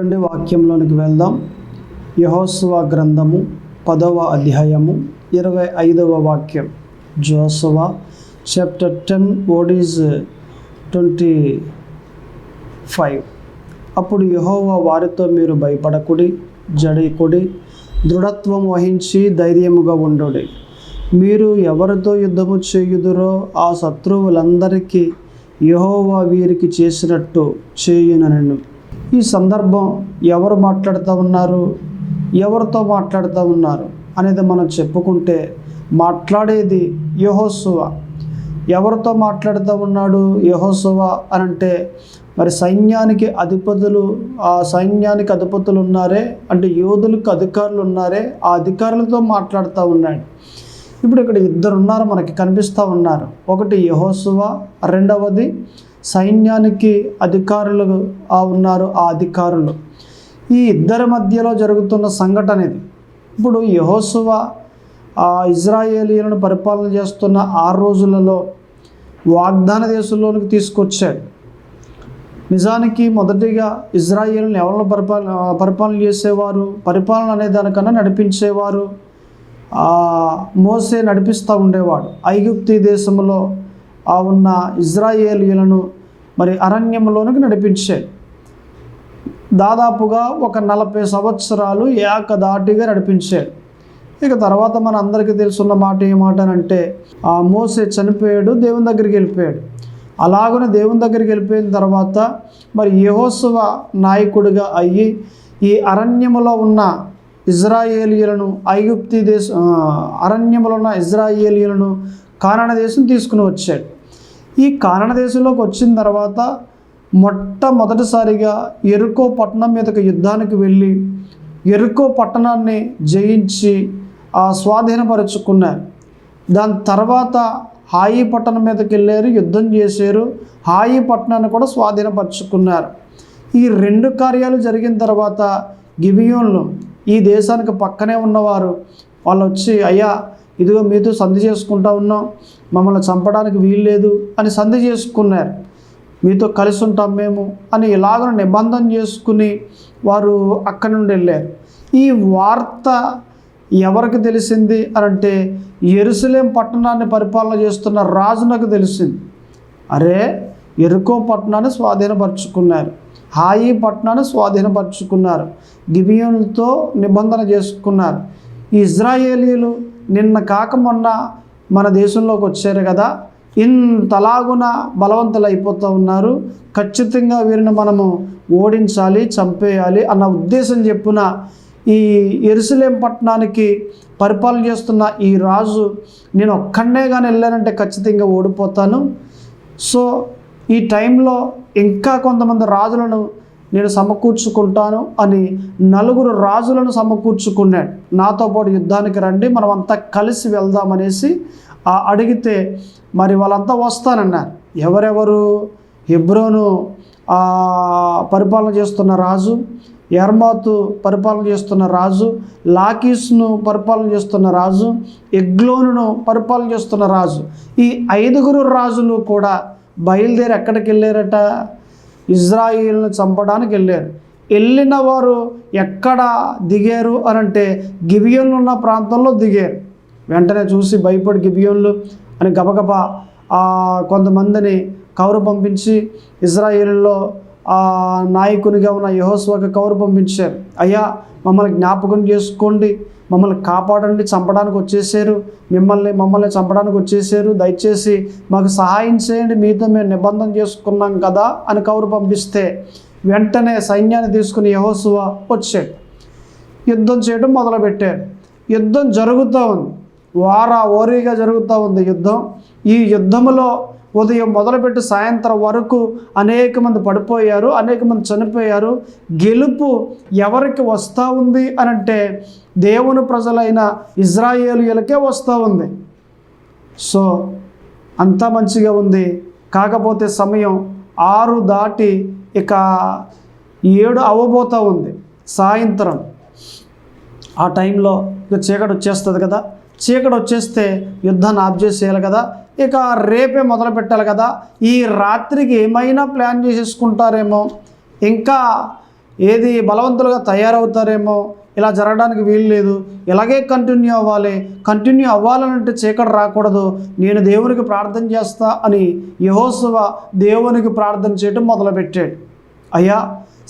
చూడండి, వాక్యంలోనికి వెళ్దాం. యెహోషువ గ్రంథము 10వ అధ్యాయము 25వ వాక్యం. జోషువ చాప్టర్ 10 వర్డ్ 25. అప్పుడు యెహోవా వారితో, మీరు భయపడకుడి, జడికుడి, దృఢత్వం వహించి ధైర్యముగా ఉండుడి. మీరు ఎవరితో యుద్ధము చేయుదురో ఆ శత్రువులందరికీ యెహోవా వీరికి చేసినట్టు చేయుననెను. ఈ సందర్భం ఎవరు మాట్లాడుతూ ఉన్నారు, ఎవరితో మాట్లాడుతూ ఉన్నారు అనేది మనం చెప్పుకుంటే, మాట్లాడేది యెహోషువ. ఎవరితో మాట్లాడుతూ ఉన్నాడు యెహోషువ అని అంటే, మరి సైన్యానికి అధిపతులు ఉన్నారే, అంటే యోధులకు అధికారులు ఉన్నారే, ఆ అధికారులతో మాట్లాడుతూ ఉన్నాడు. ఇప్పుడు ఇక్కడ ఇద్దరు ఉన్నారు, మనకి కనిపిస్తూ ఉన్నారు. ఒకటి యెహోషువ, రెండవది సైన్యానికి అధికారులు ఉన్నారు, ఆ అధికారులు. ఈ ఇద్దరి మధ్యలో జరుగుతున్న సంఘటన ఇది. ఇప్పుడు యెహోషువ ఇజ్రాయేలీయులను పరిపాలన చేస్తున్న 6 రోజులలో వాగ్దాన దేశంలోనికి తీసుకొచ్చాడు. నిజానికి మొదటిగా ఇజ్రాయేలును ఎవరిని పరిపాలన చేసేవారు, పరిపాలన అనే దానికన్నా నడిపించేవారు మోసే నడిపిస్తూ ఉండేవాడు. ఐగుప్తు దేశంలో ఉన్న ఇజ్రాయేలీయులను మరి అరణ్యంలోనికి నడిపించాడు. దాదాపుగా ఒక 40 సంవత్సరాలు ఏకదాటిగా నడిపించాడు. ఇక తర్వాత మన అందరికీ తెలుసున్న మాట ఏమాటనంటే, మోసే చనిపోయాడు, దేవుని దగ్గరికి వెళ్ళిపోయాడు. అలాగనే దేవుని దగ్గరికి వెళ్ళిపోయిన తర్వాత మరి యెహోషువ నాయకుడిగా అయ్యి ఈ అరణ్యములో ఉన్న ఇజ్రాయేలీయులను, అరణ్యములో ఉన్న ఇజ్రాయేలీయులను కానాను దేశం తీసుకుని వచ్చాడు. ఈ కానాను దేశంలోకి వచ్చిన తర్వాత మొట్టమొదటిసారిగా యెరికో పట్టణం మీదకి యుద్ధానికి వెళ్ళి యెరికో పట్టణాన్ని జయించి స్వాధీనపరుచుకున్నారు. దాని తర్వాత హాయి పట్టణం మీదకి వెళ్ళారు, యుద్ధం చేశారు, హాయి పట్టణాన్ని కూడా స్వాధీనపరుచుకున్నారు. ఈ 2 కార్యాలు జరిగిన తర్వాత గిబియోన్లు, ఈ దేశానికి పక్కనే ఉన్నవారు, వాళ్ళు వచ్చి, అయ్యా ఇదిగో మీతో సంధి చేసుకుంటా ఉన్నాం, మమ్మల్ని చంపడానికి వీల్లేదు అని సంధి చేసుకున్నారు, మీతో కలిసి ఉంటాం మేము అని ఇలాగ నిబంధన చేసుకుని వారు అక్కడి నుండి వెళ్ళారు. ఈ వార్త ఎవరికి తెలిసింది అని అంటే, యెరూషలేం పట్టణాన్ని పరిపాలన చేస్తున్న రాజునకు తెలిసింది. అరే, యెరికో పట్టణాన్ని స్వాధీనపరుచుకున్నారు, హాయి పట్టణాన్ని స్వాధీనపరుచుకున్నారు, గిబియోనులతో నిబంధన చేసుకున్నారు. ఈ ఇజ్రాయేలీయులు నిన్న కాక మొన్న మన దేశంలోకి వచ్చారు కదా, ఇంతలాగున బలవంతులు అయిపోతూ ఉన్నారు, ఖచ్చితంగా వీరిని మనము ఓడించాలి, చంపేయాలి అన్న ఉద్దేశం చెప్పున ఈ యెరూషలేం పట్టణానికి పరిపాలన చేస్తున్న ఈ రాజు, నేను ఒక్కడే కానీ వెళ్ళానంటే ఖచ్చితంగా ఓడిపోతాను, సో ఈ టైంలో ఇంకా కొంతమంది రాజులను నేను సమకూర్చుకుంటాను అని 4 రాజులను సమకూర్చుకున్నాడు. నాతో పాటు యుద్ధానికి రండి, మనం అంతా కలిసి వెళ్దామనేసి అడిగితే మరి వాళ్ళంతా వస్తానన్నారు. ఎవరెవరు? హెబ్రోను పరిపాలన చేస్తున్న రాజు, యర్మాతు పరిపాలన చేస్తున్న రాజు, లాకీస్ను పరిపాలన చేస్తున్న రాజు, ఎగ్లోనును పరిపాలన చేస్తున్న రాజు. ఈ 5 రాజులు కూడా బయలుదేరి ఎక్కడికి వెళ్ళారట? ఇజ్రాయిల్ను చంపడానికి వెళ్ళారు. వెళ్ళిన వారు ఎక్కడ దిగారు అని అంటే, గిబియోన్లు ఉన్న ప్రాంతంలో దిగారు. వెంటనే చూసి భయపడి గిబియోన్లు అని గబగబా కొంతమందిని కౌరు పంపించి ఇజ్రాయేలులో నాయకునిగా ఉన్న యెహోషువకు కౌరు పంపించారు. అయ్యా, మమ్మల్ని జ్ఞాపకం చేసుకోండి, మమ్మల్ని కాపాడండి, చంపడానికి వచ్చేసారు, మమ్మల్ని చంపడానికి వచ్చేసారు, దయచేసి మాకు సహాయం చేయండి, మీతో మేము నిబంధన చేసుకున్నాం కదా అని కౌరు పంపిస్తే వెంటనే సైన్యాన్ని తీసుకుని యెహోషువ వచ్చాడు. యుద్ధం చేయడం మొదలుపెట్టారు. యుద్ధం జరుగుతూ ఉంది, ఓరీగా జరుగుతూ ఉంది యుద్ధం. ఈ యుద్ధంలో ఉదయం మొదలుపెట్టి సాయంత్రం వరకు అనేక మంది పడిపోయారు, అనేక మంది చనిపోయారు. గెలుపు ఎవరికి వస్తూ ఉంది అని అంటే, దేవుని ప్రజలైన ఇజ్రాయేలీయులకే వస్తూ ఉంది. సో అంతా మంచిగా ఉంది. కాకపోతే సమయం 6 దాటి ఇక 7 అవ్వబోతూ ఉంది సాయంత్రం. ఆ టైంలో ఇక చీకటి వచ్చేస్తుంది కదా, చీకటి వచ్చేస్తే యుద్ధాన్ని ఆఫ్ చేసేయాలి కదా, ఇక రేపే మొదలు పెట్టాలి కదా, ఈ రాత్రికి ఏమైనా ప్లాన్ చేసేసుకుంటారేమో, ఇంకా ఏది బలవంతులుగా తయారవుతారేమో, ఇలా జరగడానికి వీలు లేదు, ఇలాగే కంటిన్యూ అవ్వాలనంటే చీకటి రాకూడదు, నేను దేవునికి ప్రార్థన చేస్తా అని యెహోషువ దేవునికి ప్రార్థన చేయడం మొదలుపెట్టాడు. అయ్యా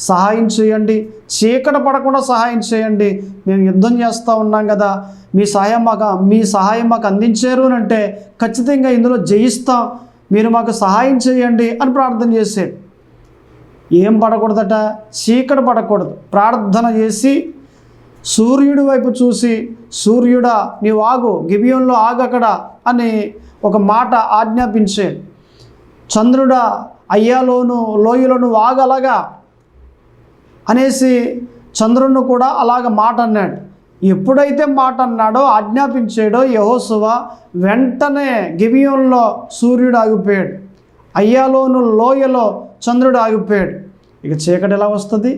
సహాయం చేయండి, చీకటి పడకుండా సహాయం చేయండి, మేము యుద్ధం చేస్తూ ఉన్నాం కదా, మీ సహాయం మాకు అందించారు అని అంటే ఖచ్చితంగా ఇందులో జయిస్తాం, మీరు మాకు సహాయం చేయండి అని ప్రార్థన చేశాడు. ఏం పడకూడదట? చీకటి పడకూడదు. ప్రార్థన చేసి సూర్యుడి వైపు చూసి, సూర్యుడా నీవు ఆగు, గిబియోన్లో ఆగక్కడ అని ఒక మాట ఆజ్ఞాపించాడు. చంద్రుడా అయ్యాలోను లోయలోను ఆగలగా అనేసి చంద్రుడిని కూడా అలాగ మాట అన్నాడు. ఎప్పుడైతే మాట అన్నాడో, ఆజ్ఞాపించాడో యెహోషువ, వెంటనే గిబియోన్లో సూర్యుడు ఆగిపోయాడు, అయ్యాలోను లోయలో చంద్రుడు ఆగిపోయాడు. ఇక చీకటి ఎలా వస్తుంది?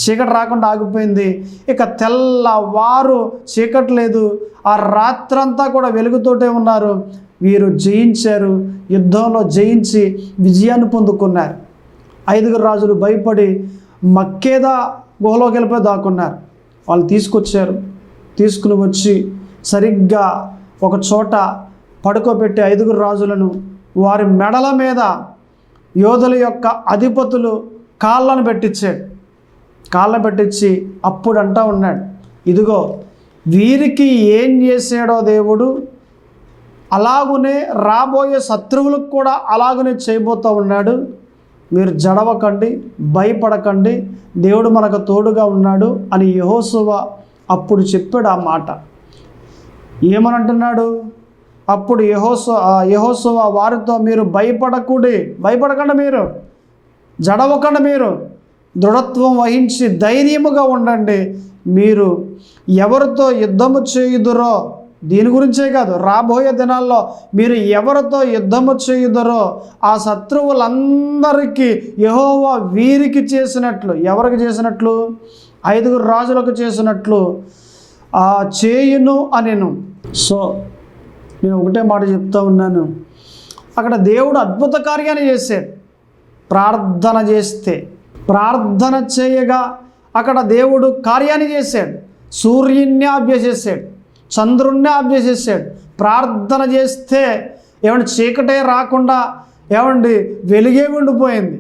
చీకటి రాకుండా ఆగిపోయింది. ఇక తెల్లవారు చీకటి లేదు, ఆ రాత్రంతా కూడా వెలుగుతోటే ఉన్నారు. వీరు జయించారు, యుద్ధంలో జయించి విజయాన్ని పొందుకున్నారు. 5 రాజులు భయపడి మక్కేదా గుహలోకి వెళ్ళిపోయి దాక్కున్నారు. వాళ్ళు తీసుకుని వచ్చి సరిగ్గా ఒక చోట పడుకోబెట్టి 5 రాజులను వారి మెడల మీద యోధుల యొక్క అధిపతులు కాళ్ళను పెట్టించి అప్పుడు అంటా ఉన్నాడు, ఇదిగో వీరికి ఏం చేశాడో దేవుడు అలాగునే రాబోయే శత్రువులకు కూడా అలాగనే చేయబోతూ ఉన్నాడు. మీరు జడవకండి, భయపడకండి, దేవుడు మనకు తోడుగా ఉన్నాడు అని యెహోషువ అప్పుడు చెప్పాడు ఆ మాట. ఏమనంటున్నాడు? అప్పుడు యెహోషువ వారితో, మీరు భయపడకండి, మీరు జడవకండి, మీరు దృఢత్వం వహించి ధైర్యముగా ఉండండి. మీరు ఎవరితో యుద్ధము చేయుదురో, దీని గురించే కాదు, రాబోయే దినాల్లో మీరు ఎవరితో యుద్ధము చేయుదురో ఆ శత్రువులందరికీ యెహోవా వీరికి చేసినట్లు, ఎవరికి చేసినట్లు? 5 రాజులకు చేసినట్లు చేయును అనెను. సో నేను ఒకటే మాట చెప్తా ఉన్నాను, అక్కడ దేవుడు అద్భుత కార్యాన్ని చేశాడు. ప్రార్థన చేయగా అక్కడ దేవుడు కార్యాన్ని చేశాడు. సూర్యుడిని ఆపేసేసాడు, చంద్రుణ్ణి ఆపేసేసాడు. ప్రార్థన చేస్తే చీకటే రాకుండా వెలుగే ఉండిపోయింది.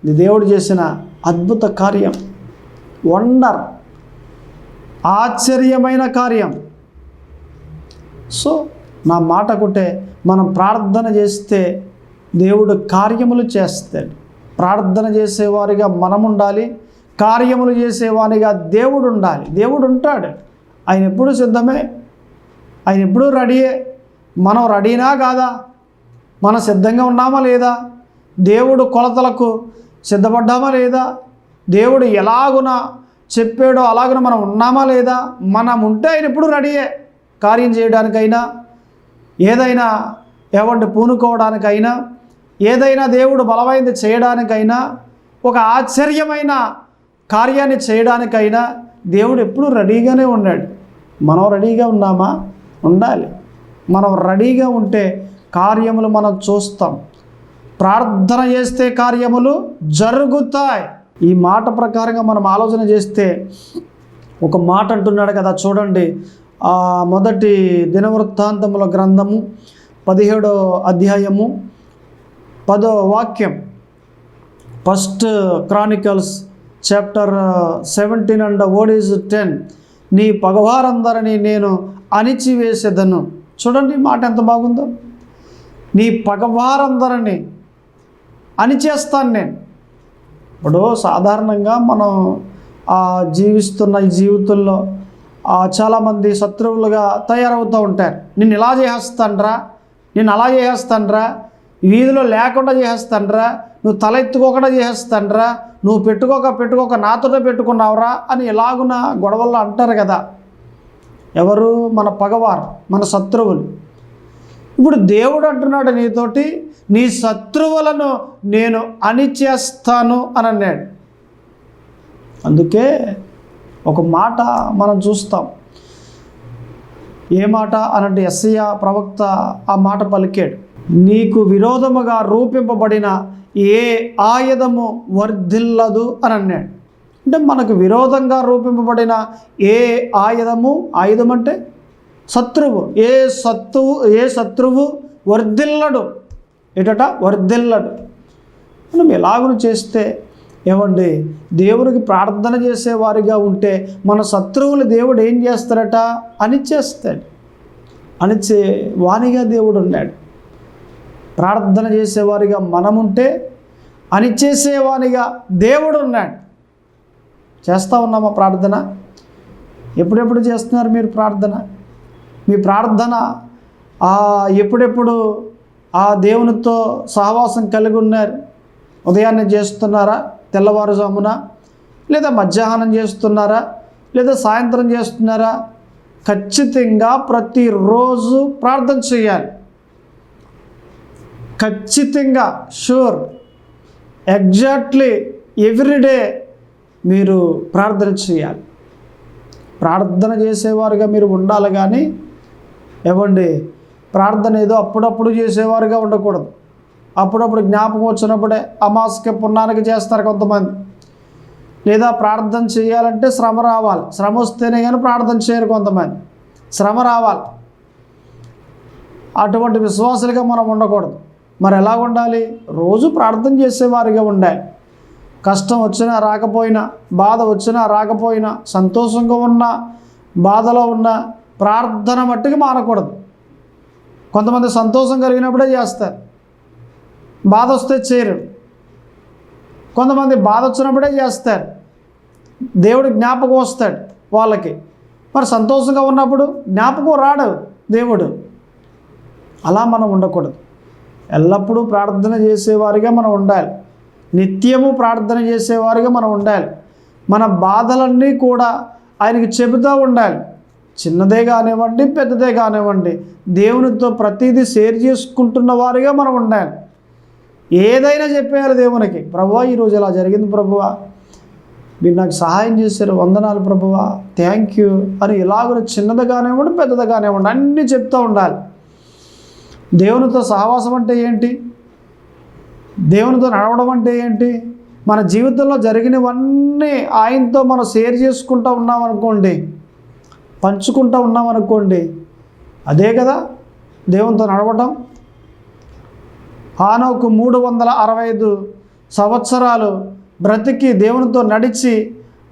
ఇది దేవుడు చేసిన అద్భుత కార్యం, వండర్, ఆశ్చర్యమైన కార్యం. సో నా మాట ఒకటే, మనం ప్రార్థన చేస్తే దేవుడు కార్యములు చేస్తాడు. ప్రార్థన చేసేవారిగా మనం ఉండాలి, కార్యములు చేసేవారిగా దేవుడు ఉండాలి. దేవుడు ఉంటాడు, ఆయన ఎప్పుడు సిద్ధమే, ఆయన ఎప్పుడూ రెడీయే. మనం రెడీనా కాదా? మనం సిద్ధంగా ఉన్నామా లేదా? దేవుడు కొలతలకు సిద్ధపడ్డామా లేదా? దేవుడు ఎలాగున చెప్పాడో అలాగున మనం ఉన్నామా లేదా? మనం ఉంటే ఆయన ఎప్పుడు రెడీయే. కార్యం చేయడానికైనా, ఏదైనా పూనుకోవడానికైనా, ఏదైనా దేవుడు బలమైనది చేయడానికైనా, ఒక ఆశ్చర్యమైన కార్యాన్ని చేయడానికైనా దేవుడు ఎప్పుడూ రెడీగానే ఉన్నాడు. మనం రెడీగా ఉన్నామా? ఉండాలి. మనం రెడీగా ఉంటే కార్యములు మనం చూస్తాం. ప్రార్థన చేస్తే కార్యములు జరుగుతాయి. ఈ మాట ప్రకారంగా మనం ఆలోచన చేస్తే ఒక మాట అంటున్నాడు కదా, చూడండి, మొదటి దినవృత్తాంతముల గ్రంథము 17వ అధ్యాయము 10వ వాక్యం. 1 Chronicles chapter 17 and word is 10. నీ పగవారందరినీ నేను అణిచివేసేదను. చూడండి మాట ఎంత బాగుందో. నీ పగవారందరినీ అణిచేస్తాను నేను. ఇప్పుడు సాధారణంగా మనం జీవిస్తున్న ఈ జీవితంలో చాలామంది శత్రువులుగా తయారవుతూ ఉంటారు. నిన్ను ఇలా చేసేస్తానరా, నేను అలా చేసేస్తానరా, వీధిలో లేకుండా చేసేస్తానరా, నువ్వు తల ఎత్తుకోకుండా చేసేస్తానరా, నువ్వు పెట్టుకోక నాతోనే పెట్టుకున్నావురా అని ఎలాగున గొడవల్లో అంటారు కదా. ఎవరు? మన పగవారు, మన శత్రువులు. ఇప్పుడు దేవుడు అంటున్నాడు నీతోటి, నీ శత్రువులను నేను అణిచేస్తాను అని అన్నాడు. అందుకే ఒక మాట మనం చూస్తాం. ఏ మాట అనంటే యెషయా ప్రవక్త ఆ మాట పలికాడు, నీకు విరోధముగా రూపింపబడిన ఏ ఆయుధము వర్ధిల్లదు అని అన్నాడు. అంటే మనకు విరోధంగా రూపింపబడిన ఏ ఆయుధం అంటే శత్రువు, ఏ శత్రువు వర్ధిల్లడు, వర్ధిల్లడు. మనం ఎలాగూ చేస్తే ఏమండి, దేవునికి ప్రార్థన చేసేవారిగా ఉంటే మన శత్రువులు దేవుడు ఏం చేస్తారట, అణిచేస్తాడు. అణిచే వాణిగా దేవుడు ఉన్నాడు. ప్రార్థన చేసేవారిగా మనముంటే అణిచేసేవానిగా దేవుడు ఉన్నాడు. చేస్తూ ఉన్నామా ప్రార్థన? ఎప్పుడెప్పుడు చేస్తున్నారు మీరు ప్రార్థన? మీ ప్రార్థన ఎప్పుడెప్పుడు ఆ దేవునితో సహవాసం కలిగి ఉన్నారు? ఉదయాన్నే చేస్తున్నారా, తెల్లవారుజామున, లేదా మధ్యాహ్నం చేస్తున్నారా, లేదా సాయంత్రం చేస్తున్నారా? ఖచ్చితంగా ప్రతిరోజు ప్రార్థన చేయాలి. ఖచ్చితంగా, షూర్, ఎగ్జాక్ట్లీ ఎవ్రీడే మీరు ప్రార్థన చేయాలి. ప్రార్థన చేసేవారుగా మీరు ఉండాలి. కానీ ఏమండి, ప్రార్థన ఏదో అప్పుడప్పుడు చేసేవారుగా ఉండకూడదు. అప్పుడప్పుడు జ్ఞాపకం వచ్చినప్పుడే అమావాస్య పున్నానికి చేస్తారు కొంతమంది. లేదా ప్రార్థన చేయాలంటే శ్రమ రావాలి, శ్రమ వస్తేనే కానీ ప్రార్థన చేయరు కొంతమంది. శ్రమ రావాలి. అటువంటి విశ్వాసులుగా మనం ఉండకూడదు. మరి ఎలా ఉండాలి? రోజు ప్రార్థన చేసేవారిగా ఉండాలి. కష్టం వచ్చినా రాకపోయినా, బాధ వచ్చినా రాకపోయినా, సంతోషంగా ఉన్నా బాధలో ఉన్న ప్రార్థన మట్టుకు మానకూడదు. కొంతమంది సంతోషం కలిగినప్పుడే చేస్తారు, బాధ వస్తే చేయరు. కొంతమంది బాధ వచ్చినప్పుడే చేస్తారు, దేవుడు జ్ఞాపకం వస్తాడు వాళ్ళకి. మరి సంతోషంగా ఉన్నప్పుడు జ్ఞాపకం రాడు దేవుడు. అలా మనం ఉండకూడదు. ఎల్లప్పుడూ ప్రార్థన చేసేవారిగా మనం ఉండాలి. నిత్యము ప్రార్థన చేసేవారిగా మనం ఉండాలి. మన బాధలన్నీ కూడా ఆయనకి చెబుతూ ఉండాలి. చిన్నదే కానివ్వండి, పెద్దదే కానివ్వండి, దేవునితో ప్రతిదీ షేర్ చేసుకుంటున్న వారిగా మనం ఉండాలి. ఏదైనా చెప్పేయాలి దేవునికి. ప్రభువా, ఈరోజు ఇలా జరిగింది ప్రభువా, మీరు నాకు సహాయం చేశారు, వందనాలు ప్రభువా, థ్యాంక్ యూ అని ఇలాగ చిన్నది కానివ్వండి, పెద్దది కానివ్వండి, అన్నీ చెప్తూ ఉండాలి. దేవునితో సహవాసం అంటే ఏంటి? దేవునితో నడవడం అంటే ఏంటి? మన జీవితంలో జరిగినవన్నీ ఆయనతో మనం షేర్ చేసుకుంటూ ఉన్నామనుకోండి, పంచుకుంటూ ఉన్నామనుకోండి, అదే కదా దేవునితో నడవటం. హానోకు 365 సంవత్సరాలు బ్రతికి దేవునితో నడిచి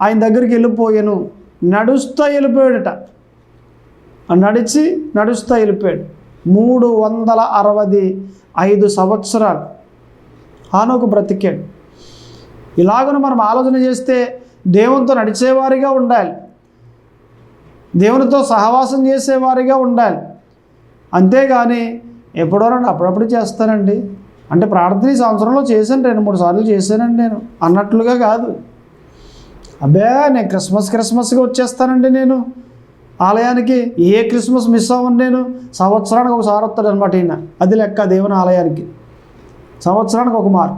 ఆయన దగ్గరికి వెళ్ళిపోయాను. నడుస్తూ వెళ్ళిపోయాడట. నడుస్తూ వెళ్ళిపోయాడు. 365 సంవత్సరాలు హానోకు బ్రతికాడు. ఇలాగను మనం ఆలోచన చేస్తే దేవునితో నడిచేవారిగా ఉండాలి, దేవునితో సహవాసం చేసేవారిగా ఉండాలి. అంతేగాని ఎప్పుడోనండి అప్పుడప్పుడు చేస్తానండి అంటే ప్రార్థన ఈ సంవత్సరంలో చేశాను, 2-3 సార్లు చేశానండి నేను అన్నట్లుగా కాదు. అబ్బే, నేను క్రిస్మస్గా వచ్చేస్తానండి నేను ఆలయానికి. ఏ క్రిస్మస్ మిస్ అవ్వను నేను. సంవత్సరానికి ఒకసారి వస్తాడు అనమాట ఈయన. అది లెక్క దేవుని ఆలయానికి. సంవత్సరానికి ఒక మారు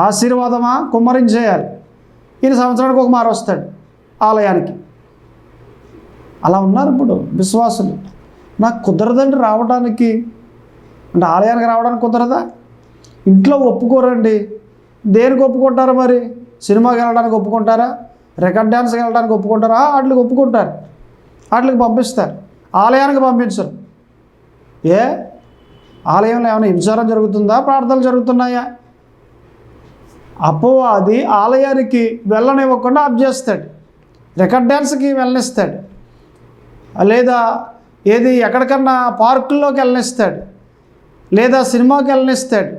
ఆశీర్వాదమా కుమ్మరించేయాలి. ఈయన సంవత్సరానికి ఒక మారు వస్తాడు ఆలయానికి. అలా ఉన్నారు ఇప్పుడు విశ్వాసులు. నాకు కుదరదండి రావడానికి అంటే, ఆలయానికి రావడానికి కుదరదా? ఇంట్లో ఒప్పుకోరండి. దేనికి ఒప్పుకుంటారు మరి? సినిమాకి వెళ్ళడానికి ఒప్పుకుంటారా? రికార్డ్ డ్యాన్స్కి వెళ్ళడానికి ఒప్పుకుంటారా? వాటికి ఒప్పుకుంటారు, వాటికి పంపిస్తారు, ఆలయానికి పంపించరు. ఆలయంలో ఏమైనా విచారం జరుగుతుందా? ప్రార్థనలు జరుగుతున్నాయా? అపవాది ఆలయానికి వెళ్ళనివ్వకుండా ఆప్ చేస్తాడు, రికార్డ్ డ్యాన్స్కి వెళ్ళనిస్తాడు, లేదా ఎక్కడికన్నా పార్కుల్లోకి వెళ్ళనిస్తాడు, లేదా సినిమాకి వెళ్ళనిస్తాడు.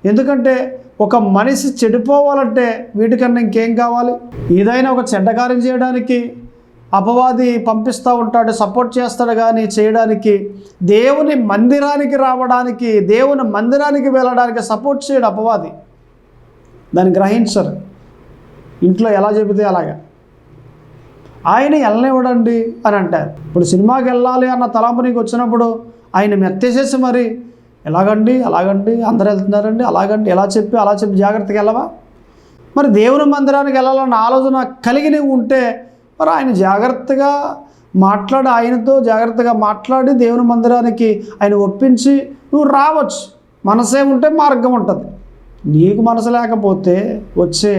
ఎందుకంటే ఒక మనిషి చెడిపోవాలంటే వీటికన్నా ఇంకేం కావాలి? ఏదైనా ఒక చెడ్డ కార్యం చేయడానికి అపవాది పంపిస్తూ ఉంటాడు, సపోర్ట్ చేస్తాడు. కానీ చేయడానికి, దేవుని మందిరానికి రావడానికి, దేవుని మందిరానికి వెళ్ళడానికి సపోర్ట్ చేయడు అపవాది. దాన్ని గ్రహించరు. ఇంట్లో ఎలా చెబితే అలాగా. ఆయన వెళ్ళనివ్వడండి అని అంటారు. ఇప్పుడు సినిమాకి వెళ్ళాలి అన్న తలంపు నీకు వచ్చినప్పుడు ఆయన మెత్తేసేసి మరి అలాగండి అందరూ వెళ్తున్నారండి అలాగండి అలా చెప్పి జాగ్రత్తగా వెళ్ళవా? మరి దేవుని మందిరానికి వెళ్ళాలన్న ఆలోచన కలిగి నువ్వు ఉంటే మరి ఆయన జాగ్రత్తగా మాట్లాడి, ఆయనతో జాగ్రత్తగా మాట్లాడి దేవుని మందిరానికి ఆయన ఒప్పించి నువ్వు రావచ్చు. మనసే ఉంటే మార్గం ఉంటుంది. నీకు మనసు లేకపోతే వచ్చే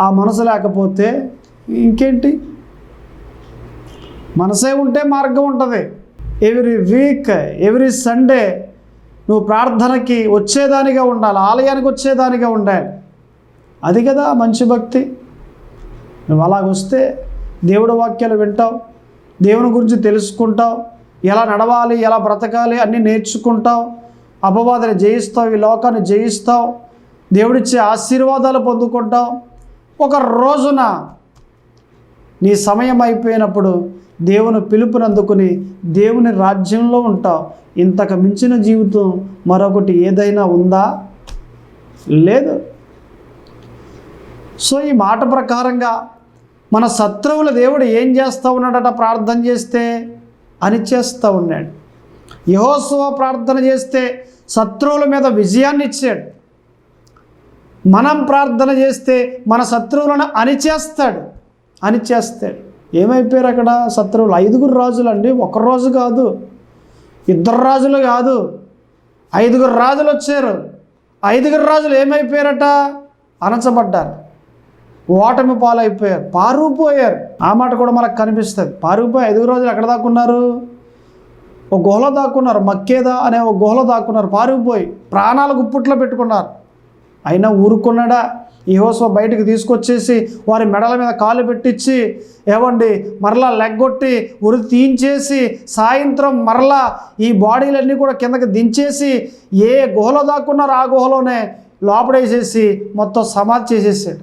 ఆ మనసు లేకపోతే ఇంకేంటి? మనసే ఉంటే మార్గం ఉంటుంది. ఎవ్రీ వీక్, ఎవ్రీ సండే నువ్వు ప్రార్థనకి వచ్చేదానిగా ఉండాలి, ఆలయానికి వచ్చేదానిగా ఉండాలి. అది కదా మంచి భక్తి. నువ్వు అలాగొస్తే దేవుడి వాక్యాలు వింటావు, దేవుని గురించి తెలుసుకుంటావు, ఎలా నడవాలి, ఎలా బ్రతకాలి అన్నీ నేర్చుకుంటావు, అపవాదాన్ని జయిస్తావు, ఈ లోకాన్ని జయిస్తావు, దేవుడిచ్చే ఆశీర్వాదాలు పొందుకుంటావు. ఒక రోజున నీ సమయం అయిపోయినప్పుడు దేవుని పిలుపునందుకుని దేవుని రాజ్యంలో ఉంటావు. ఇంతకు మించిన జీవితం మరొకటి ఏదైనా ఉందా? లేదు. సో ఈ మాట ప్రకారంగా మన శత్రువుల దేవుడు ఏం చేస్తూ ఉన్నాడట? ప్రార్థన చేస్తే అణిచేస్తూ ఉన్నాడు. యెహోషువ ప్రార్థన చేస్తే శత్రువుల మీద విజయాన్ని ఇచ్చాడు. మనం ప్రార్థన చేస్తే మన శత్రువులను అణిచేస్తాడు. ఏమైపోయారు అక్కడ శత్రువులు? 5 రాజులండి. ఒక రోజు కాదు, 2 రాజులు కాదు, 5 రాజులు వచ్చారు. 5 రాజులు ఏమైపోయారట? అణచబడ్డారు, ఓటమి పాలైపోయారు, పారిపోయారు. ఆ మాట కూడా మనకు కనిపిస్తుంది. పారిపోయి 5 రాజులు ఎక్కడ దాక్కున్నారు? ఒక గుహలో దాక్కున్నారు. మక్కేదా అనే ఒక గుహలో దాక్కున్నారు. పారిపోయి ప్రాణాలు గుప్పుట్లో పెట్టుకున్నారు. అయినా ఊరుకున్నాడా? యెహోషువ బయటికి తీసుకొచ్చేసి వారి మెడల మీద కాలు పెట్టించి, ఏవండి మరలా లెగ్గొట్టి ఉరి తీయించేసి, సాయంత్రం మరలా ఈ బాడీలన్నీ కూడా కిందకి దించేసి, ఏ గుహలో దాక్కున్నారో ఆ గుహలోనే లోపడేసేసి మొత్తం సమాధి చేసేసాడు.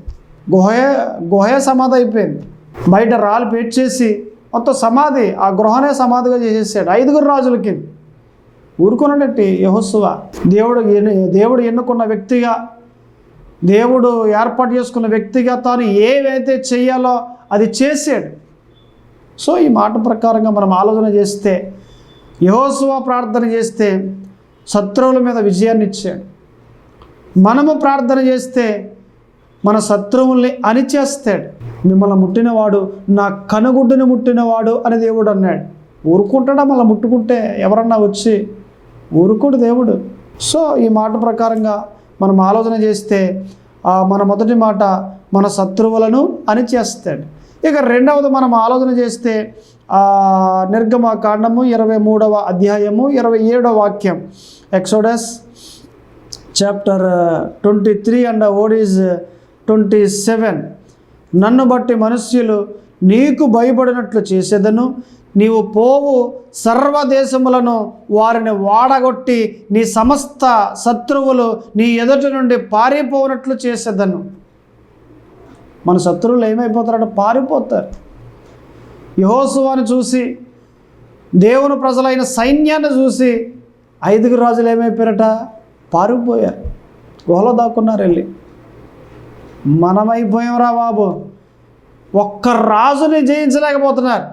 గుహే సమాధి అయిపోయింది. బయట రాళ్ళు పెట్టేసి మొత్తం సమాధి, ఆ గృహనే సమాధిగా చేసేసాడు 5 రాజులకి. ఊరుకున్నాడట్టి యెహోషువ. దేవుడు ఎన్నుకున్న వ్యక్తిగా, దేవుడు ఏర్పాటు చేసుకున్న వ్యక్తిగా తాను ఏవైతే చేయాలో అది చేశాడు. సో ఈ మాట ప్రకారంగా మనం ఆలోచన చేస్తే, యెహోషువ ప్రార్థన చేస్తే శత్రువుల మీద విజయాన్ని ఇచ్చాడు. మనము ప్రార్థన చేస్తే మన శత్రువుల్ని అణిచేస్తాడు. మిమ్మల్ని ముట్టినవాడు నా కనుగుడ్డుని ముట్టినవాడు అని దేవుడు అన్నాడు. ఊరుకుంటాడా? మళ్ళీ ముట్టుకుంటే ఎవరన్నా వచ్చి? ఊరుకోడు దేవుడు. సో ఈ మాట ప్రకారంగా మనం ఆలోచన చేస్తే మన మొదటి మాట మన శత్రువులను అణిచేస్తాడు. ఇక రెండవది మనం ఆలోచన చేస్తే నిర్గమకాండము 23వ అధ్యాయము 27వ వాక్యం, exodus chapter 23 and word is 27. నన్ను బట్టి మనుష్యులు నీకు భయపడినట్లు చేసేదను, నీవు పోవు సర్వదేశములను వారిని వాడగొట్టి నీ సమస్త శత్రువులు నీ ఎదుటి నుండి పారిపోనట్లు చేసేదను. మన శత్రువులు ఏమైపోతారంటే పారిపోతారు. యెహోషువను చూసి, దేవుని ప్రజలైన సైన్యాన్ని చూసి 5 రాజులు ఏమైపోయారట? పారిపోయారు, గుహలో దాక్కున్నారు వెళ్ళి. మనమైపోయాంరా బాబు. ఒక్క రాజుని జయించలేకపోతున్నారు.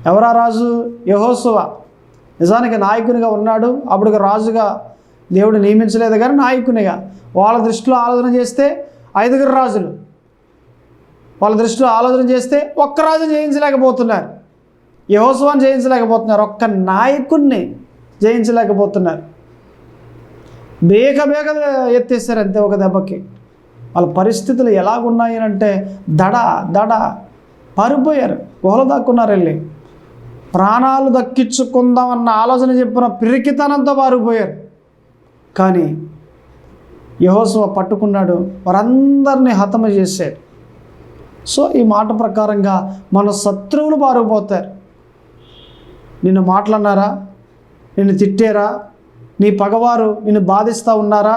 ఎవరా రాజు? యెహోషువ. నిజానికి నాయకునిగా ఉన్నాడు, అప్పుడు రాజుగా దేవుడు నియమించలేదు కానీ నాయకునిగా. వాళ్ళ దృష్టిలో ఆలోచన చేస్తే 5 రాజులు, వాళ్ళ దృష్టిలో ఆలోచన చేస్తే ఒక్క రాజుని జయించలేకపోతున్నారు. యెహోషువను జయించలేకపోతున్నారు, ఒక్క నాయకుడిని జయించలేకపోతున్నారు. బేగ ఎత్తేసారు అంతే ఒక దెబ్బకి. వాళ్ళ పరిస్థితులు ఎలాగున్నాయి అంటే దడ పారిపోయారు, గుహలో దాక్కున్నారు వెళ్ళి. ప్రాణాలు దక్కించుకుందామన్న ఆలోచన చెప్పిన పిరికితనంతో పారిపోయారు. కానీ యెహోషువ పట్టుకున్నాడు, వారందరినీ హతము చేశాడు. సో ఈ మాట ప్రకారంగా మన శత్రువులు పారిపోతారు. నిన్ను మాట్లాడినారా? నిన్ను తిట్టారా? నీ పగవారు నిన్ను బాధిస్తూ ఉన్నారా?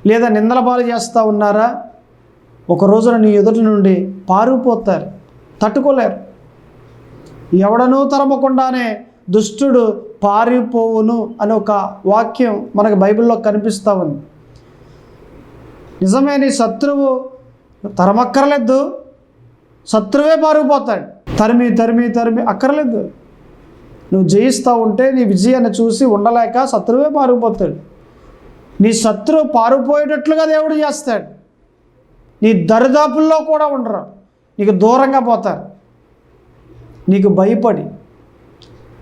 లేదా నిందల పాలు చేస్తూ ఉన్నారా? ఒక రోజున నీ ఎదుటి నుండి పారిపోతారు, తట్టుకోలేరు. ఎవడనూ తరమకుండానే దుష్టుడు పారిపోవును అని ఒక వాక్యం మనకు బైబిల్లో కనిపిస్తూ ఉంది. నిజమే, నీ శత్రువు తరమక్కర్లేదు, శత్రువే పారిపోతాడు. తరిమి అక్కర్లేదు. నువ్వు జయిస్తూ ఉంటే నీ విజయాన్ని చూసి ఉండలేక శత్రువే పారిపోతాడు. నీ శత్రువు పారిపోయేటట్లుగా దేవుడు చేస్తాడు. నీ దరిదాపుల్లో కూడా ఉండరు, నీకు దూరంగా పోతారు.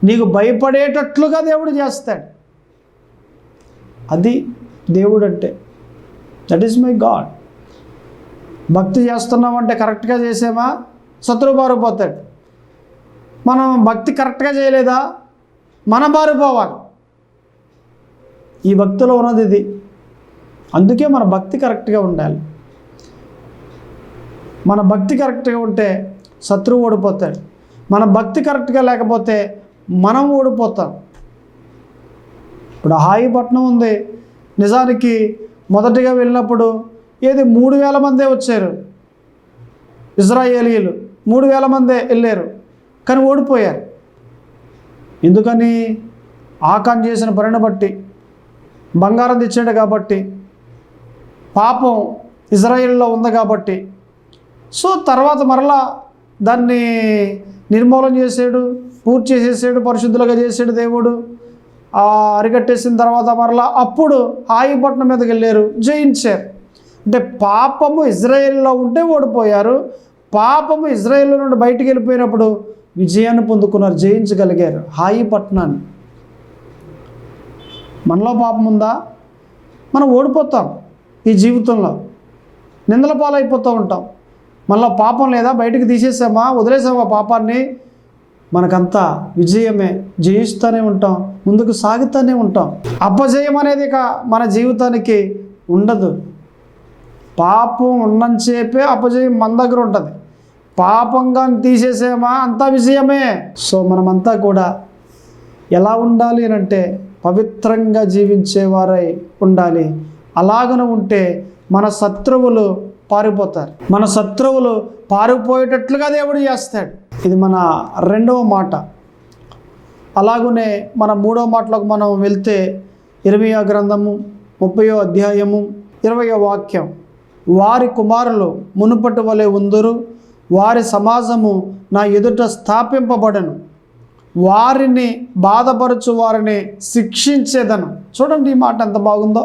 నీకు భయపడేటట్లుగా దేవుడు చేస్తాడు. అది దేవుడు అంటే. That is my God. భక్తి చేస్తున్నామంటే కరెక్ట్గా చేసామా, శత్రువు బారిపోతాడు. మనం భక్తి కరెక్ట్గా చేయలేదా, మనం బారిపోవాలి. ఈ భక్తిలో ఉన్నది ఇది. అందుకే మన భక్తి కరెక్ట్గా ఉండాలి. మన భక్తి కరెక్ట్గా ఉంటే శత్రువు ఓడిపోతాడు. మన భక్తి కరెక్ట్గా లేకపోతే మనం ఓడిపోతాం. ఇప్పుడు హాయిపట్నం ఉంది. నిజానికి మొదటిగా వెళ్ళినప్పుడు 3,000 మందే వచ్చారు. ఇజ్రాయేలీలు 3,000 మందే వెళ్ళారు, కానీ ఓడిపోయారు. ఎందుకని? ఆకాన్ చేసిన పనిని బట్టి, బంగారం తెచ్చాడు కాబట్టి, పాపం ఇజ్రాయేల్లో ఉంది కాబట్టి. సో తర్వాత మరలా దాన్ని నిర్మూలన చేసాడు, పూర్తి చేసేసాడు, పరిశుద్ధులుగా చేసాడు దేవుడు. అరికట్టేసిన తర్వాత మరలా అప్పుడు హాయిపట్నం మీదకి వెళ్ళారు, జయించారు. అంటే పాపము ఇజ్రాయేల్లో ఉంటే ఓడిపోయారు, పాపము ఇజ్రాయేల్లో నుండి బయటికి వెళ్ళిపోయినప్పుడు విజయాన్ని పొందుకున్నారు, జయించగలిగారు హాయిపట్నాన్ని. మనలో పాపం ఉందా? మనం ఓడిపోతాం. ఈ జీవితంలో నిందల పాలైపోతూ ఉంటాం. మనలో పాపం లేదా? బయటికి తీసేసామా, వదిలేసామా పాపాన్ని? మనకంతా విజయమే, జయిస్తూనే ఉంటాం, ముందుకు సాగుతూనే ఉంటాం. అపజయం అనేది ఇక మన జీవితానికి ఉండదు. పాపం ఉన్నంతసేపే అపజయం మన దగ్గర ఉంటుంది. పాపంగా తీసేసామా అంతా విజయమే. సో మనమంతా కూడా ఎలా ఉండాలి అని అంటే పవిత్రంగా జీవించేవారై ఉండాలి. అలాగన ఉంటే మన శత్రువులు పారిపోతారు. మన శత్రువులు పారిపోయేటట్లుగా దేవుడు చేస్తాడు. ఇది మన 2వ మాట. అలాగనే మన 3వ మాటలోకి మనం వెళ్తే ఇర్మీయా గ్రంథము 30వ అధ్యాయము 20వ వాక్యం. వారి కుమారులు మునుపటి వలె ఉందురు, వారి సమాజము నా ఎదుట స్థాపింపబడను, వారిని బాధపరచు వారిని శిక్షించేదను. చూడండి ఈ మాట ఎంత బాగుందో.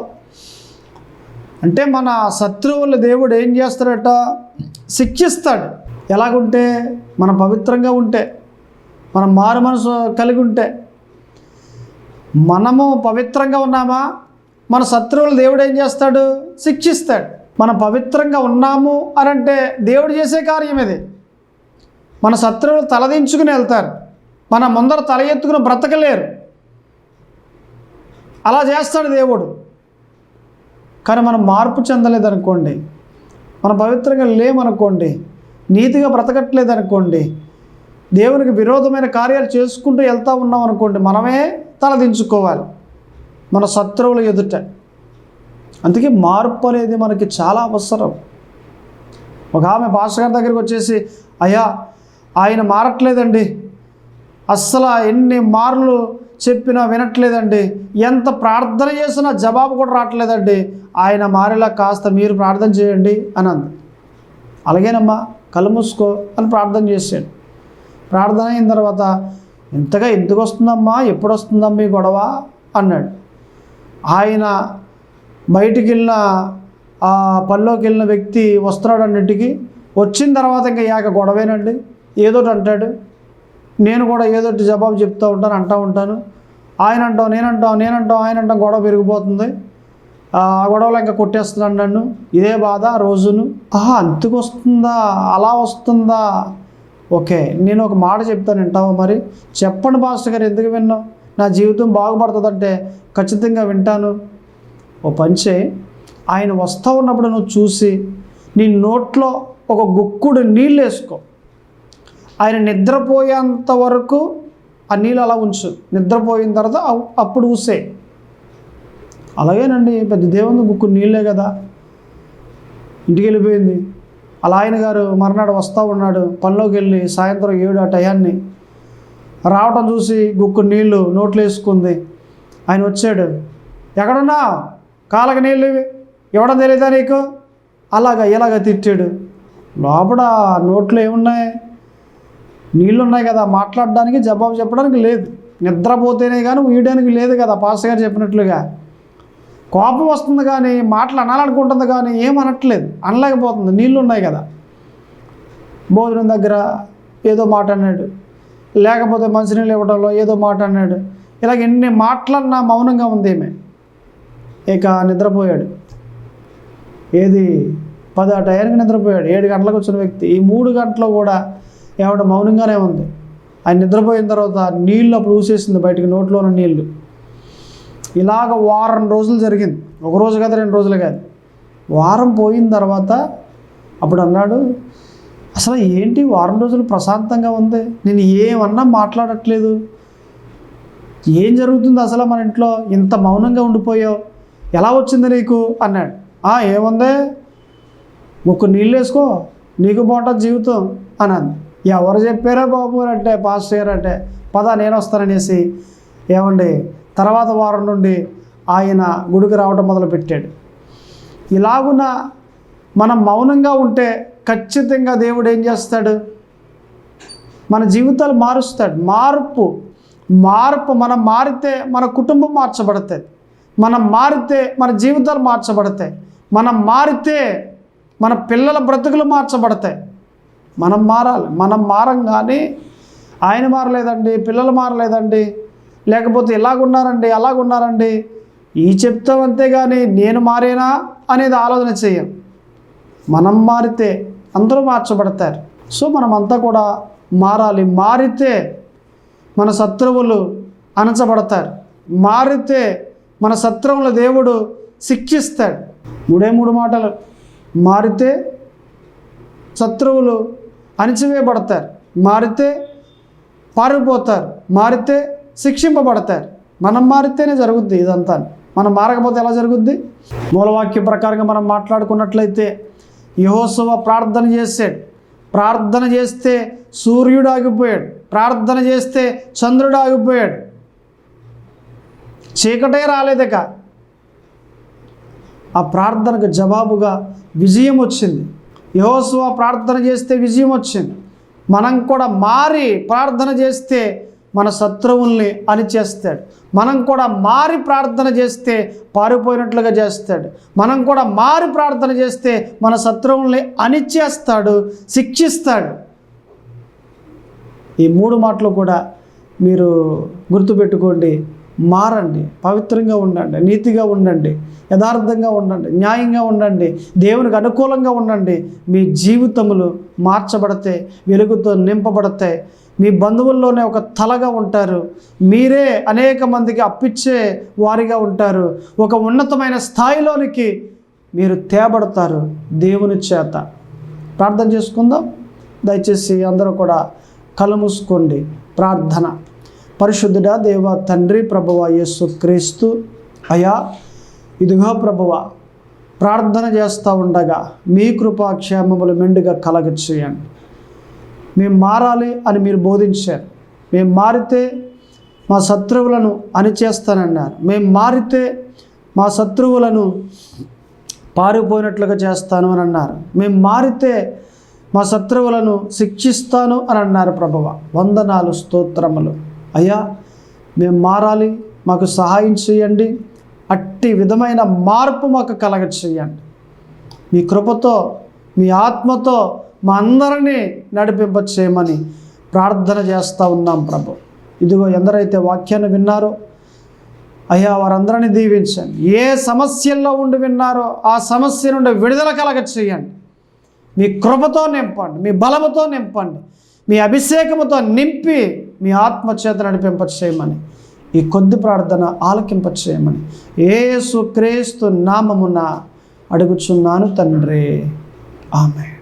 అంటే మన శత్రువులు దేవుడు ఏం చేస్తాడట? శిక్షిస్తాడు. ఎలాగుంటే? మనం పవిత్రంగా ఉంటే, మనం మారు మనసు కలిగి ఉంటే. మనము పవిత్రంగా ఉన్నామా, మన శత్రువులు దేవుడు ఏం చేస్తాడు? శిక్షిస్తాడు. మనం పవిత్రంగా ఉన్నాము అని అంటే దేవుడు చేసే కార్యం ఇది. మన శత్రువులు తలదించుకుని వెళ్తారు, మన ముందర తల ఎత్తుకుని బ్రతకలేరు. అలా చేస్తాడు దేవుడు. కానీ మనం మార్పు చెందలేదనుకోండి, మనం పవిత్రంగా లేమనుకోండి, నీతిగా బ్రతకట్లేదనుకోండి, దేవునికి విరోధమైన కార్యాలు చేసుకుంటూ వెళ్తూ ఉన్నాం అనుకోండి, మనమే తలదించుకోవాలి మన శత్రువుల ఎదుట. అందుకే మార్పు అనేది మనకి చాలా అవసరం. ఒక ఆమె పాస్టర్ గారి దగ్గరికి వచ్చేసి, అయ్యా ఆయన మారట్లేదండి, అస్సలు ఎన్ని మార్లు చెప్పినా వినట్లేదండి, ఎంత ప్రార్థన చేసినా జవాబు కూడా రావట్లేదండి, ఆయన మారేలా కాస్త మీరు ప్రార్థన చేయండి అని అంది. అలాగేనమ్మా, కళ్ళు మూసుకో అని ప్రార్థన చేశాడు. ప్రార్థన అయిన తర్వాత, ఇంతగా ఎందుకు వస్తుందమ్మా, ఎప్పుడు వస్తుందమ్మా ఈ గొడవ అన్నాడు. ఆయన బయటికి వెళ్ళిన పనిలోకి వెళ్ళిన వ్యక్తి వస్తున్నాడు అన్నింటికి. వచ్చిన తర్వాత ఇంకా యాక గొడవేనండి, ఏదోటి అంటాడు, నేను కూడా ఏదోటి జవాబు చెప్తూ ఉంటాను, అంటూ ఉంటాను. ఆయన అంటాం, నేనంటాం, ఆయన అంటాం, గొడవ పెరిగిపోతుంది. ఆ గొడవలో ఇంకా కొట్టేస్తున్నాను నన్ను, ఇదే బాధ రోజును. అంతకు వస్తుందా, అలా వస్తుందా? ఓకే, నేను ఒక మాట చెప్తాను, వింటావా? మరి చెప్పండి పాస్టర్ గారు, ఎందుకు విన్నావు? నా జీవితం బాగుపడుతుందంటే ఖచ్చితంగా వింటాను. ఓ పంచే, ఆయన వస్తూ ఉన్నప్పుడు నువ్వు చూసి నీ నోట్లో ఒక గుక్కుడు నీళ్ళు వేసుకో. ఆయన నిద్రపోయేంత వరకు ఆ నీళ్ళు అలా ఉంచు, నిద్రపోయిన తర్వాత అప్పుడు ఊసే. అలాగేనండి, పెద్ద దేవుని గుక్కుడు నీళ్ళే కదా. ఇంటికి వెళ్ళిపోయింది. అలా ఆయన గారు మర్నాడు వస్తూ ఉన్నాడు, పనిలోకి వెళ్ళి సాయంత్రం 7 ఆ టయాన్ని రావటం చూసి గుక్కుడు నీళ్ళు నోట్లో వేసుకుంది. ఆయన వచ్చాడు, ఎక్కడున్నా, కాళ్ళకి నీళ్ళు ఇవ్వడం తెలియదా నీకు? ఇలాగ తిట్టాడు. లోపల నోట్లో ఏమున్నాయి? నీళ్ళు ఉన్నాయి కదా, మాట్లాడడానికి జవాబు చెప్పడానికి లేదు. నిద్రపోతేనే కానీ ఊయడానికి లేదు కదా, పాస్టర్ గారు చెప్పినట్లుగా. కోపం వస్తుంది కానీ మాటలు అనాలనుకుంటుంది కానీ ఏమనట్లేదు, అనలేకపోతుంది, నీళ్ళు ఉన్నాయి కదా. భోజనం దగ్గర ఏదో మాట అన్నాడు, లేకపోతే మంచినీళ్ళు ఇవ్వడంలో ఏదో మాట అన్నాడు. ఇలాగ ఎన్ని మాటలన్నా మౌనంగా ఉంది ఈమె. ఇక నిద్రపోయాడు. ఏది 10 ఆ టయానికి నిద్రపోయాడు. 7 గంటలకు వచ్చిన వ్యక్తి ఈ 3 గంటలు కూడా ఏమంటే మౌనంగానే ఉంది. ఆయన నిద్రపోయిన తర్వాత నీళ్ళు అప్పుడు ఊసేసింది బయటికి, నోట్లో ఉన్న నీళ్ళు. ఇలాగ వారం రోజులు జరిగింది. ఒక రోజు కాదు, 2 రోజులు కాదు, వారం పోయిన తర్వాత అప్పుడు అన్నాడు, అసలు ఏంటి వారం రోజులు ప్రశాంతంగా ఉంది, నేను ఏమన్నా మాట్లాడట్లేదు, ఏం జరుగుతుంది అసలు మన ఇంట్లో, ఇంత మౌనంగా ఉండిపోయావు, ఎలా వచ్చింది నీకు అన్నాడు. ఏముంది, ముక్కు నీళ్ళు వేసుకో, నీకు బాగుంటుంది జీవితం అన్నది. ఎవరు చెప్పారా బాబు అంటే, పాస్టర్ గారు అంటే, పద నేను వస్తాననేసి ఏమండి తర్వాత వారం నుండి ఆయన గుడికి రావడం మొదలుపెట్టాడు. ఇలాగున మనం మౌనంగా ఉంటే ఖచ్చితంగా దేవుడు ఏం చేస్తాడు, మన జీవితాలు మారుస్తాడు. మార్పు మనం మారితే మన కుటుంబం మార్చబడతాయి, మనం మారితే మన జీవితాలు మార్చబడతాయి, మనం మారితే మన పిల్లల బ్రతుకులు మార్చబడతాయి. మనం మారాలి. మనం మారంగానే ఆయన మారలేదండి, పిల్లలు మారలేదండి, లేకపోతే ఇలాగున్నారండి అలాగున్నారండి ఈ చెప్తాం, అంతేగాని నేను మారేనా అనేది ఆలోచన చేయం. మనం మారితే అందరూ మార్చబడతారు. సో మనమంతా కూడా మారాలి. మారితే మన శత్రువులు అణచబడతారు, మారితే మన శత్రువుల దేవుడు శిక్షిస్తాడు. 3 మాటలు, మారితే శత్రువులు అణిచివేయబడతారు, మారితే పారిపోతారు, మారితే శిక్షింపబడతారు. మనం మారితేనే జరుగుద్ది ఇదంతా. మనం మారకపోతే ఎలా జరుగుద్ది? మూలవాక్య ప్రకారంగా మనం మాట్లాడుకున్నట్లయితే యెహోషువ ప్రార్థన చేశాడు. ప్రార్థన చేస్తే సూర్యుడు ఆగిపోయాడు, ప్రార్థన చేస్తే చంద్రుడు ఆగిపోయాడు, చీకటే రాలేదక. ఆ ప్రార్థనకు జవాబుగా విజయం వచ్చింది. యెహోషువ ప్రార్థన చేస్తే విజయం వచ్చింది. మనం కూడా మారి ప్రార్థన చేస్తే మన శత్రువుల్ని అణిచేస్తాడు. మనం కూడా మారి ప్రార్థన చేస్తే పారిపోయినట్లుగా చేస్తాడు. మనం కూడా మారి ప్రార్థన చేస్తే మన శత్రువుల్ని అణిచేస్తాడు, శిక్షిస్తాడు. ఈ 3 మాటలు కూడా మీరు గుర్తుపెట్టుకోండి. మారండి, పవిత్రంగా ఉండండి, నీతిగా ఉండండి, యథార్థంగా ఉండండి, న్యాయంగా ఉండండి, దేవునికి అనుకూలంగా ఉండండి. మీ జీవితములు మార్చబడతాయి, వెలుగుతో నింపబడతాయి. మీ బంధువుల్లోనే ఒక తలగా ఉంటారు. మీరే అనేక మందికి అప్పిచ్చే వారిగా ఉంటారు. ఒక ఉన్నతమైన స్థాయిలోనికి మీరు తేబడతారు దేవుని చేత. ప్రార్థన చేసుకుందాం. దయచేసి అందరూ కూడా కళ్ళు మూసుకోండి. ప్రార్థన. పరిశుద్ధుడా దేవ తండ్రి, ప్రభువా యేసు క్రీస్తు, అయా ఇదిగో ప్రభువా, ప్రార్థన చేస్తూ ఉండగా మీ కృపాక్షేమములు మెండుగా కలగచేయండి. మేము మారాలి అని మీరు బోధించారు. మేము మారితే మా శత్రువులను అణిచేస్తానన్నారు. మేము మారితే మా శత్రువులను పారిపోయినట్లుగా చేస్తాను అని అన్నారు. మేము మారితే మా శత్రువులను శిక్షిస్తాను అని అన్నారు. ప్రభువా వందనాలు, స్తోత్రములు. అయ్యా మేము మారాలి, మాకు సహాయం చేయండి. అట్టి విధమైన మార్పు మాకు కలగచేయండి. మీ కృపతో, మీ ఆత్మతో మా అందరినీ నడిపింపచేయమని ప్రార్థన చేస్తూ ఉన్నాం ప్రభు. ఇదిగో ఎందరైతే వాక్యాన్ని విన్నారో అయ్యా వారందరినీ దీవించండి. ఏ సమస్యల్లో ఉండి విన్నారో ఆ సమస్య నుండి విడుదల కలగచేయండి. మీ కృపతో నింపండి, మీ బలముతో నింపండి, మీ అభిషేకముతో నింపి మీ ఆత్మచేత నడిపింపచేయమని ఈ కొద్ది ప్రార్థన ఆలకింపచేయమని యేసు క్రీస్తు నామమున అడుగుచున్నాను తండ్రి. ఆమేన్.